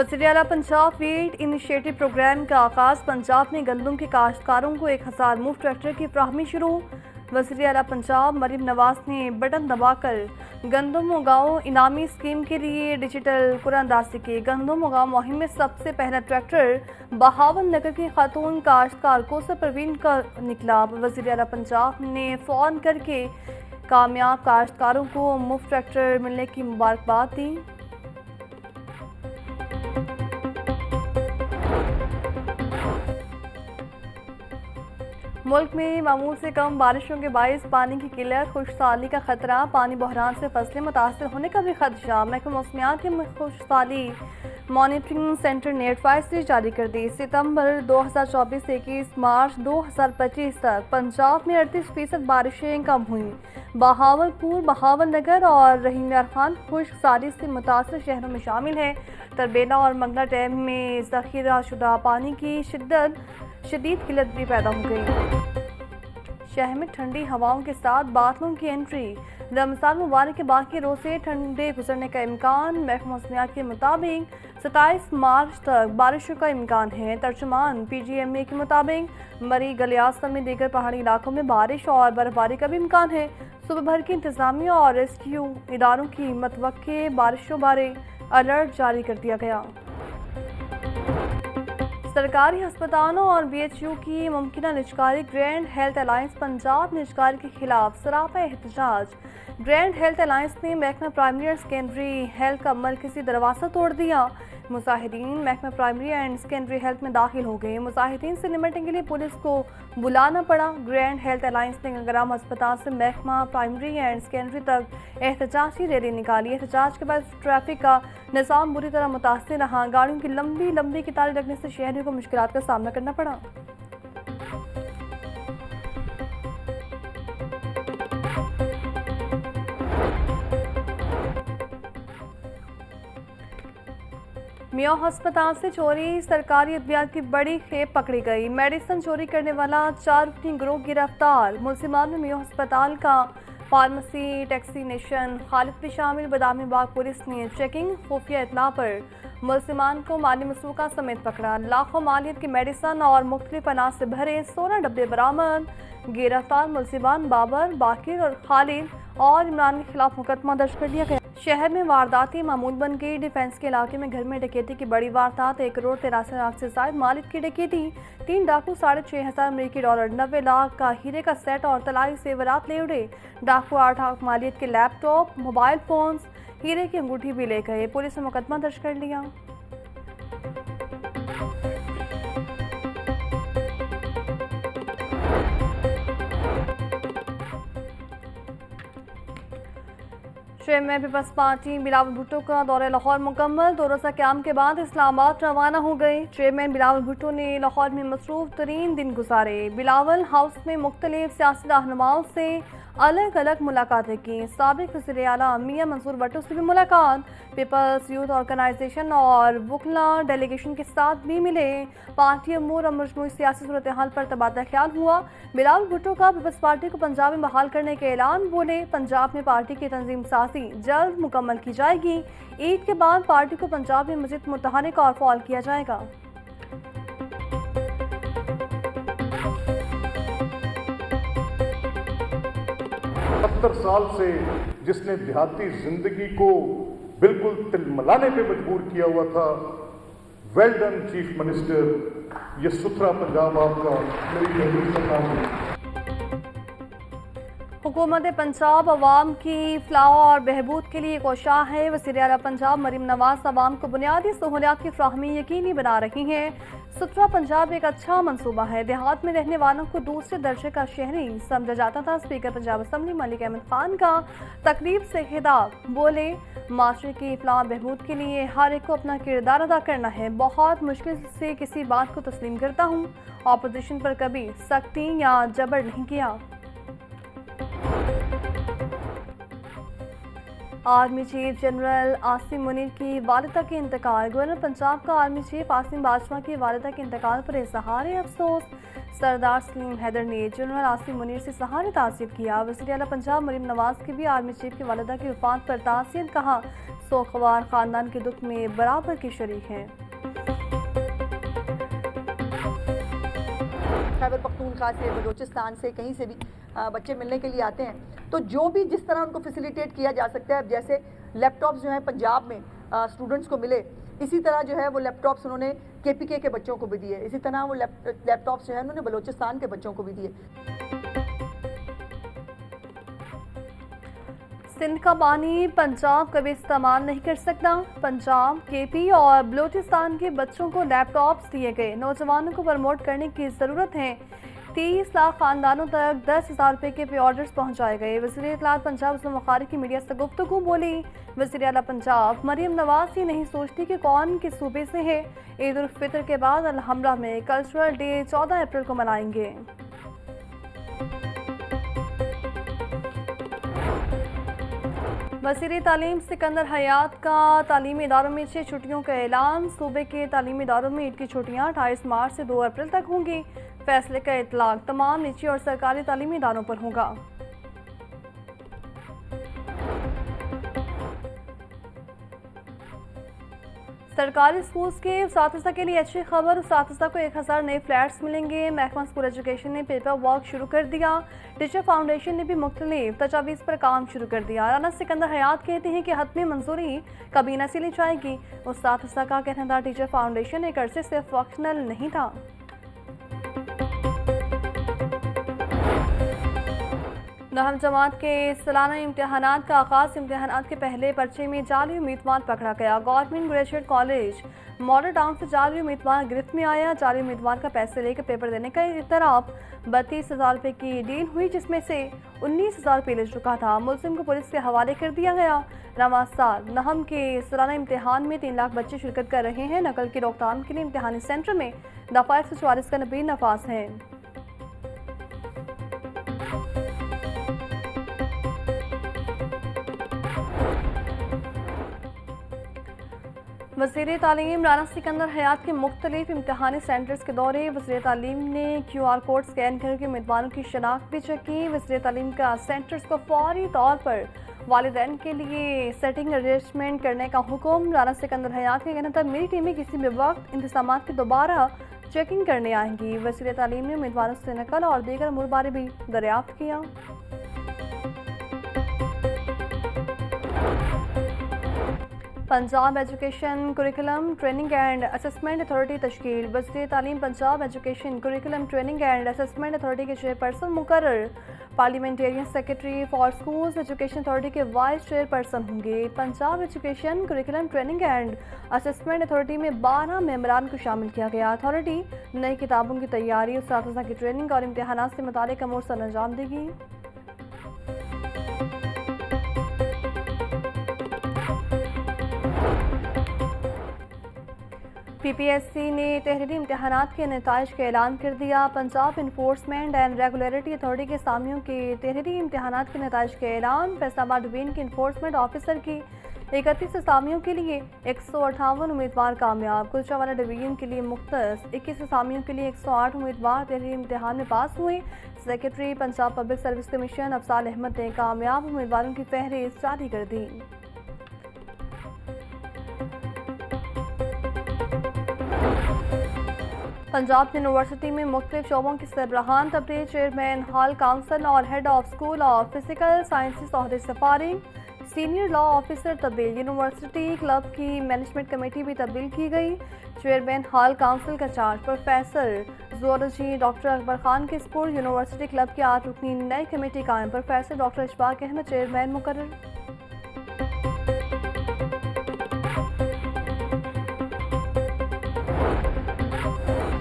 वज़ीर आला Punjab field initiative programme का आगाज़। पंजाब में गंदम के काश्तकारों को 1000 मुफ्त ट्रैक्टर की फ्राहमी शुरू। वज़ीर आला पंजाब मरीम नवाज ने बटन दबाकर गंदम उगाओ इनामी स्कीम के लिए डिजिटल कुरानंदाजी की। गंदम उगाओ मुहिम में सबसे पहला ट्रैक्टर बहावन नगर की खातून काश्तकार कोसर परवीन का निकला। वज़ीर आला पंजाब ने फ़ोन करके कामयाब काश्तकारों को मुफ्त ट्रैक्टर मिलने की मुबारकबाद दी। मुल्क में मामूल से कम बारिशों के बायस पानी की किल्लत, खुशहाली का खतरा। पानी बहरान से फसलें मुतासर होने का भी खदशा। महकमा मौसमियात के खुशहाली मॉनिटरिंग सेंटर ने एडवाइजरी जारी कर दी। सितंबर 2024 से 21 मार्च 2025 तक पंजाब में 38% बारिशें कम हुई। बहावलपुर, बहावल नगर और रहीम यार खान खुशहाली से मुतासर शहरों में शामिल हैं। तरबेला और मंगला डैम में जखीरा शुदा पानी की शदीद किल्लत भी पैदा हो गई। शहर में ठंडी हवाओं के साथ बादलों की एंट्री। रमजान मुबारक के बाकी रोज से ठंडे गुजरने का इम्कान। महकमा मौसमियात के मुताबिक 27 मार्च तक बारिशों का इम्कान है। तर्जुमान PGMA के मुताबिक मरी, गलियात समेत दीगर पहाड़ी इलाकों में बारिश और बर्फबारी का भी इम्कान है। सुबह भर की इंतजामिया और रेस्क्यू इदारों की मतवक्के बारिशों बारे अलर्ट जारी कर दिया गया। सरकारी अस्पतालों और BHU की मुमकिन निजकारी। ग्रैंड हेल्थ अलायंस पंजाब निजकारी के खिलाफ सरापा एहतजाज। ग्रैंड हेल्थ अलायंस ने महकमा प्राइमरी एंड सेकेंडरी हेल्थ का मरकजी दरवाज़ा तोड़ दिया। मुजाहिदीन महकमा प्राइमरी एंड सेकेंडरी हेल्थ में दाखिल हो गए। मुजाहिदीन से निपटने के लिए पुलिस को बुलाना पड़ा। ग्रैंड हेल्थ अलायंस ने गंगाराम अस्पताल से महकमा प्राइमरी एंड सेकेंडरी तक एहतजाजी रैली निकाली। एहतजाज के बाद ट्रैफिक का निज़ाम बुरी तरह मुतासर रहा। गाड़ियों की लंबी लंबी कतारें लगने से शहरियों को मुश्किलात का सामना करना पड़ा। मियां अस्पताल से चोरी। सरकारी अद्वियात की बड़ी खेप पकड़ी गई। मेडिसिन चोरी करने वाला 4 रुकनी गिरोह गिरफ्तार। मुल्जिमान में मियां अस्पताल का फार्मेसी टैक्सीनेशन खालिद भी शामिल। बदामी बाग पुलिस ने चेकिंग खुफिया इतला पर मुल्जिमान को माली मसरूका समेत पकड़ा। लाखों मालियत की मेडिसिन और मुख्तलिफ अनाज से भरे 16 डब्बे बरामद। गिरफ्तार मुल्जिमान बाबर, बाकिर और खालिद और इमरान के खिलाफ मुकदमा दर्ज कर लिया गया। शहर में वारदातें मामूल बन गई। डिफेंस के इलाके में घर में डकैती की बड़ी वारदात। 1 करोड़ 83 लाख से ज्यादा मालिक की डकैती। 3 डाकू 6,500 अमेरिकी डॉलर, 90 लाख का हीरे का सेट और तलाई जेवरात ले उड़े। डाकू 8 लाख मालियत के लैपटॉप, मोबाइल फोन्स, हीरे की अंगूठी भी ले गए। पुलिस ने मुकदमा दर्ज कर लिया। Chairman Peoples Party Bilawal Bhutto का दौरा लाहौर मुकम्मल। 2 रोज़ा क्याम के बाद इस्लामाबाद रवाना हो गए। चेयरमैन बिलावल भुट्टो ने लाहौर में मसरूफ तरीन दिन गुजारे। बिलावल हाउस में मुख्तलिफ सियासी रहनुमाओं से अलग अलग मुलाकातें की। साबिक वज़ीर आला मियां मंसूर भट्टो से भी मुलाकात। पीपल्स यूथ ऑर्गेनाइजेशन और वुकला डेलीगेशन के साथ भी मिले। पार्टी अमूर और मजमूई सियासी सूरत हाल पर तबादला ख्याल हुआ। बिलावल भुट्टो का पीपल्स पार्टी को पंजाब में बहाल करने के ऐलान। बोले, पंजाब में पार्टी की तंजीम साजी जल्द मुकम्मल की जाएगी। ईद के बाद पार्टी को पंजाब में मज़ीद मुतहरिक और फ़ाल किया जाएगा। 70 साल से जिसने देहाती जिंदगी को बिल्कुल तिलमिलाने पे मजबूर किया हुआ था, वेल डन चीफ मिनिस्टर। ये सुथरा पंजाब आपका मेरी तहरीर का काम है। हुकूमत पंजाब अवाम की फलाह और बहबूद के लिए कोशां है। वज़ीर आला पंजाब मरीम नवाज अवाम को बुनियादी सहूलियात की फ्राहमी यकीनी बना रही हैं। सुथरा पंजाब एक अच्छा मनसूबा है। देहात में रहने वालों को दूसरे दर्जे का शहरी समझा जाता था। स्पीकर पंजाब असम्बली मलिक अहमद खान का तकरीब से खिताब। बोले, माशरे की फलाह बहबूद के लिए हर एक को अपना किरदार अदा करना है। बहुत मुश्किल से किसी बात को तस्लीम करता हूँ। अपोजिशन पर कभी सख्ती या जबर नहीं किया। Army chief general Asim Munir की वालिदा के इंतकाल। गवर्नर पंजाब का आर्मी चीफ आसिम बाजवा की वालिदा के इंतकाल पर इज़हार अफसोस। सरदार सलीम हैदर ने जनरल आसिम मुनीर से सहारे ताज़ियत किया। वज़ीर आला पंजाब मरीम नवाज की भी आर्मी चीफ की वालिदा की वफ़ात पर ताज़ियत, कहा सोखवार ख़ानदान के दुख में बराबर के शरीक हैं। खैबर पख्तूनख्वा से, बलूचिस्तान से, कहीं से भी बच्चे मिलने के लिए आते हैं, तो जो भी जिस तरह उनको फैसिलिटेट किया जा सकता है, जैसे लैपटॉप्स जो है पंजाब में स्टूडेंट्स को मिले, इसी तरह जो है वो लैपटॉप्स उन्होंने केपीके के बच्चों को भी दिए, इसी तरह वो लैपटॉप्स जो है उन्होंने बलूचिस्तान के बच्चों को भी दिए। सिंध का पानी पंजाब कभी इस्तेमाल नहीं कर सकता। पंजाब, केपी और बलूचिस्तान के बच्चों को लैपटॉप्स दिए गए। नौजवानों को प्रमोट करने की ज़रूरत है। 30 लाख खानदानों तक 10,000 रुपये के पे ऑर्डर्स पहुँचाए गए। वज़ीर इत्तलात पंजाब उस्मान बुखारी की मीडिया से गुफ्तगू बोली। वज़ीर आला पंजाब मरीम नवाज ये नहीं सोचती कि कौन किस सूबे से है। ईद उल फितर के बाद अलहम्रा में कल्चरल डे 14 अप्रैल को मनाएंगे। वज़ीर तालीम सिकंदर हयात का तालीमी इदारों में 6 छुट्टियों का ऐलान। सूबे के तालीमी इदारों में ईद की छुट्टियाँ 28 मार्च से 2 अप्रैल तक होंगी। फैसले का इतलाक तमाम निजी और सरकारी तालीमी इदारों पर होगा। सरकारी स्कूल्स के उस्तातिज़ा के लिए अच्छी खबर, उस्तातिज़ा को 1000 नए फ्लैट्स मिलेंगे। महकमा स्कूल एजुकेशन ने पेपर वर्क शुरू कर दिया। टीचर फाउंडेशन ने भी मुख्तलिफ तजावीज़ पर काम शुरू कर दिया। राना सिकंदर हयात कहते हैं कि हतमी मंजूरी काबीना से ली जाएगी। उस्तातिज़ा का कहना था टीचर फाउंडेशन एक अरसे से फंक्शनल नहीं था। नहम जमात के सालाना इम्तहानात का आगाज़। इम्तहानात के पहले पर्चे में जाली उम्मीदवार पकड़ा गया। Government graduate college model town से जाली उम्मीदवार गिरफ्त में आया। जाली उम्मीदवार का पैसे लेकर पेपर देने का इतराफ़ 32,000 रुपये की डील हुई, जिसमें से 19,000 रुपये ले चुका था। मुलजिम को पुलिस के हवाले कर दिया गया। रवां साल नहम के सालाना इम्तहान में 3 लाख बच्चे शिरकत कर रहे हैं। नकल की रोकथाम के लिए इम्तहानी सेंटर में दफ़ा 144 का नबी नफाज है। वज़ीर तालीम राना सिकंदर हयात के मुख्तलिफ इम्तहानी सेंटर्स के दौरे। वज़ीर तालीम ने QR कोड स्कैन करके उम्मीदवारों की शनाख्त भी चेक की। वज़ीर तालीम का सेंटर्स को फौरी तौर पर वालिदैन के लिए सेटिंग अरेंजमेंट करने का हुक्म। राना सिकंदर हयात के कहना था मेरी टीमें किसी भी वक्त इंतजाम की दोबारा चेकिंग करने आएंगी। वज़ीर तालीम ने उम्मीदवारों से नकल और दीगर अमूर बारे भी दरियाफ्त किया। Punjab education curriculum training and assessment authority तश्कील। वज़ीर तालीम Punjab education curriculum training and assessment authority के चेयरपर्सन मुकर्रर parliamentarian secretary for schools education authority के वाइस चेयरपर्सन होंगे। Punjab education curriculum training and assessment authority में 12 मेंबरान को शामिल किया गया। अथॉरिटी नई किताबों की तैयारी, उस्तातिज़ा की ट्रेनिंग और इम्तहानात से मुताल्लिक़ अमूर सर अंजाम देगी। PPSC ने तहरीरी इम्तहानात के नताइज का ऐलान कर दिया। Punjab enforcement and regulatory authority के सामियों के तहरीरी इम्तहानात के नताइज का ऐलान। फैसलाबाद डिवीजन के इन्फोर्समेंट ऑफिसर की 31 असामियों के लिए 158 उम्मीदवार कामयाब। गुजरांवाला डिवीजन के लिए मुख्तस 21 असामियों के लिए 108 उम्मीदवार तहरीरी इम्तहान में पास हुए। Secretary Punjab public service commission Afzal Ahmad ने कामयाब उम्मीदवारों की फहरिस्त जारी कर दी। पंजाब यूनिवर्सिटी में मुख्तलिफ शोबों के सरबराहान तब्दील। चेयरमैन हॉल काउंसिल और head of school of physical sciences ओहदे से फारिग। सीनियर लॉ ऑफिसर तब्दील। यूनिवर्सिटी क्लब की मैनेजमेंट कमेटी भी तब्दील की गई। चेयरमैन हॉल काउंसिल का charge professor zoology doctor Akbar Khan के स्पूर। यूनिवर्सिटी क्लब की 8 रुकनी नई कमेटी कायम। Professor doctor Ishfaq Ahmad chairman मुकर्रर।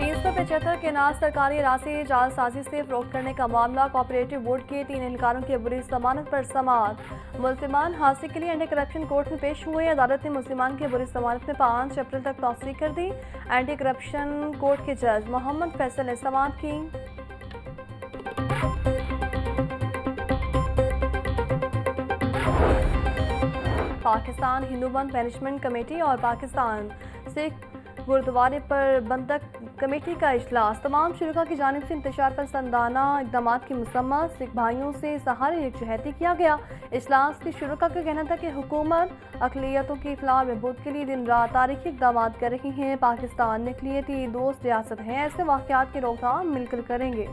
375 के नाज सरकारी राशि जालसाजी से फरोख्त करने का मामला। कोऑपरेटिव बोर्ड के 3 एहलकारों की अबूरी जमानत पर समाअत। मुल्जिमान हासिल के लिए एंटी करप्शन कोर्ट में पेश हुए। अदालत ने मुल्जिमान की अबूरी जमानत में 5 अप्रैल तक तौसीक कर दी। एंटी करप्शन कोर्ट के जज मोहम्मद फैसल ने समाअत की। पाकिस्तान हिंदू पंथ मैनेजमेंट कमेटी और पाकिस्तान सिख गुरुद्वारे पर बंधक कमेटी का इजलास। तमाम शुरा की जानिब से इंतशार पसंदाना इकदाम की मुसम्मत सिख भाइयों से सहारे यकजहती किया गया। इजलास के शुरा का कहना था कि हुकूमत अक़लियतों की इफ़लाह बहबूद के लिए दिन रात तारीखी इकदाम कर रही हैं। पाकिस्तान अक़लियती दोस्त रियासत है, ऐसे वाक़यात की रोकथाम मिलकर करेंगे।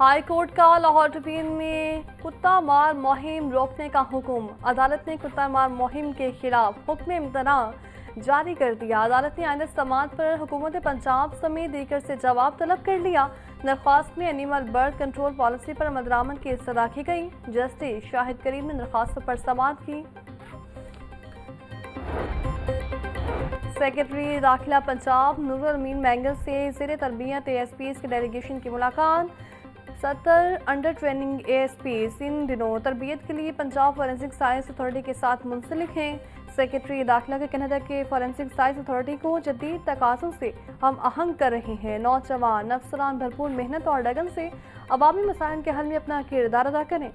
हाई कोर्ट का लाहौर ट्रिब्यून में कुत्ता मार मुहिम रोकने का हुक्म। अदालत ने कुत्ता मार मुहिम के खिलाफ हुक्म इम्तना जारी कर दिया। अदालत ने आइंदा समात पर हुकूमत पंजाब समेत दीगर से जवाब तलब कर लिया। दरख्वास्त में एनिमल बर्थ कंट्रोल पॉलिसी पर अमलदरामद की सलाह की गई। जस्टिस शाहिद करीम ने दरख्वास्त पर समात की। सेक्रेटरी दाखिला पंजाब नूरुल अमीन बैंगल से ज़ेर तरबियत ASPs के डेलीगेशन की मुलाकात। 70 अंडर ट्रेनिंग ASPs इन दिनों तरबियत के लिए पंजाब फॉरेंसिक साइंस अथॉरिटी के साथ मुंसलिक हैं। सेक्रेटरी दाखिला का कहना था कि फॉरेंसिक साइंस अथॉरिटी को जदीद तकाज़ों से हम आहंग कर रहे हैं। नौजवान अफसरान भरपूर मेहनत और लगन से अवामी मसाइल के हल में अपना किरदार अदा करें।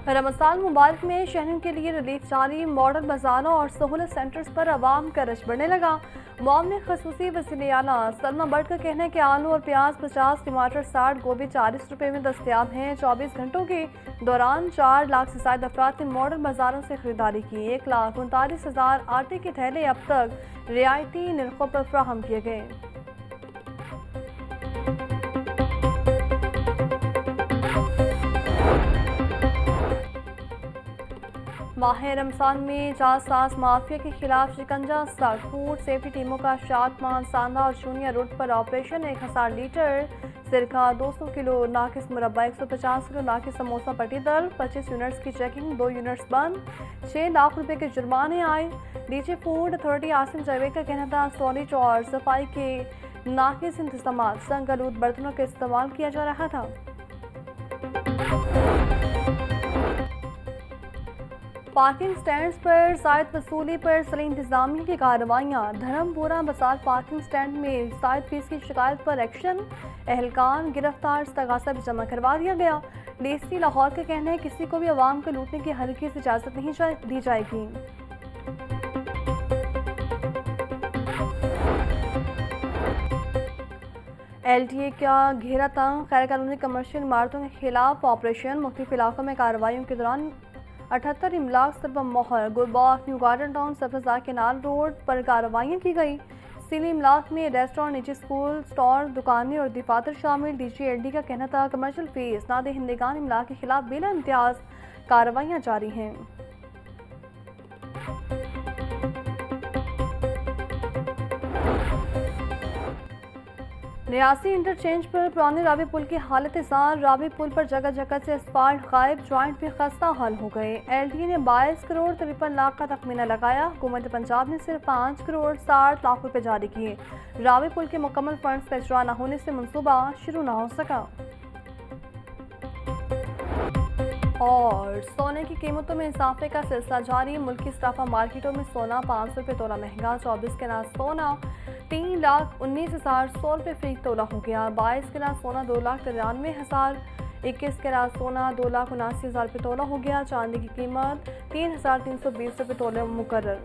रमज़ान मुबारक में शहरों के लिए रिलीफ जारी। मॉडल बाजारों और सहूलत सेंटर्स पर आवाम का रश बढ़ने लगा। मामले खसूसी वसीले आला सलमा बट का कहना है कि आलू और प्याज 50, टमाटर 60, गोभी 40 रुपये में दस्तियाब हैं। 24 घंटों के दौरान 4 लाख से ज्यादा अफराद ने मॉडल बाजारों से खरीदारी की। 1,39,000 आटे के थैले अब तक रियायती निर्खों पर फ्राहम किए गए। माह रमज़ान में जासास माफिया के खिलाफ शिकंजा सख्त। फूड सेफ्टी टीमों का शादमान सांदा और शून्य रूट पर ऑपरेशन। 1000 लीटर सिरका, 200 किलो नाकिस मुरब्बा, 150 किलो नाकिस समोसा पट्टी दल, 25 यूनिट्स की चेकिंग, 2 यूनिट्स बंद, 6 लाख रुपए के जुर्माने आए। DG food authority Asim Javed का कहना था स्टोरेज और सफाई के नाकिस इंतजाम, संगलूद बर्तनों का इस्तेमाल किया जा रहा था। पार्किंग स्टैंड्स पर जायद वसूली पर जिला इंतजामिया की कार्रवाइयाँ। धर्मपुरा बाजार पार्किंग स्टैंड में जायद फीस की शिकायत पर एक्शन। एहलकार गिरफ्तार, इस्तगासा भी जमा करवा दिया गया। डीसी लाहौर का कहना है किसी को भी अवाम को लूटने की हरगिज़ इजाज़त नहीं दी जाएगी। LTA का घेरा तंग। गैर कानूनी कमर्शियल इमारतों के खिलाफ ऑपरेशन। मुख्तलिफ इलाकों में कार्रवाइयों के दौरान 78 इमलाक सरब मोहर। गुलबाग, न्यू गार्डन टाउन, सब्ज़ा केनाल रोड पर कार्रवाइयाँ की गई। सीली इमलाक में रेस्टोरेंट, निजी स्कूल, स्टोर, दुकानें और दफातर शामिल। DGLD का कहना था कमर्शियल फीस ना दहिंदगान इमलाक के खिलाफ बिला इम्तियाज कार्रवाइयाँ जारी हैं। रियासी इंटरचेंज पर पुराने रावी पुल की हालत ज़ार। रावी पुल पर जगह जगह से असफाल्ट गायब, जॉइंट भी खस्ता हाल हो गए। LTA ने 22 करोड़ 53 लाख का तखमीना लगाया। हुकूमत पंजाब ने सिर्फ 5 करोड़ 60 लाख रुपए जारी किए। रावी पुल के मुकम्मल फंड्स का इजरा न होने से मनसूबा शुरू न हो सका। और सोने की कीमतों में इजाफे का सिलसिला जारी। मुल्की सराफा मार्केटों में सोना 500 रुपये तोला महंगा। 24 के नाज सोना 3,19,100 रुपये फी तोला हो गया। 22 के नाज सोना 2,93,000। 21 के नाज सोना 2,79,000 रुपये तोला हो गया। चांदी की कीमत 3,320 रुपये तोला मुकर्रर।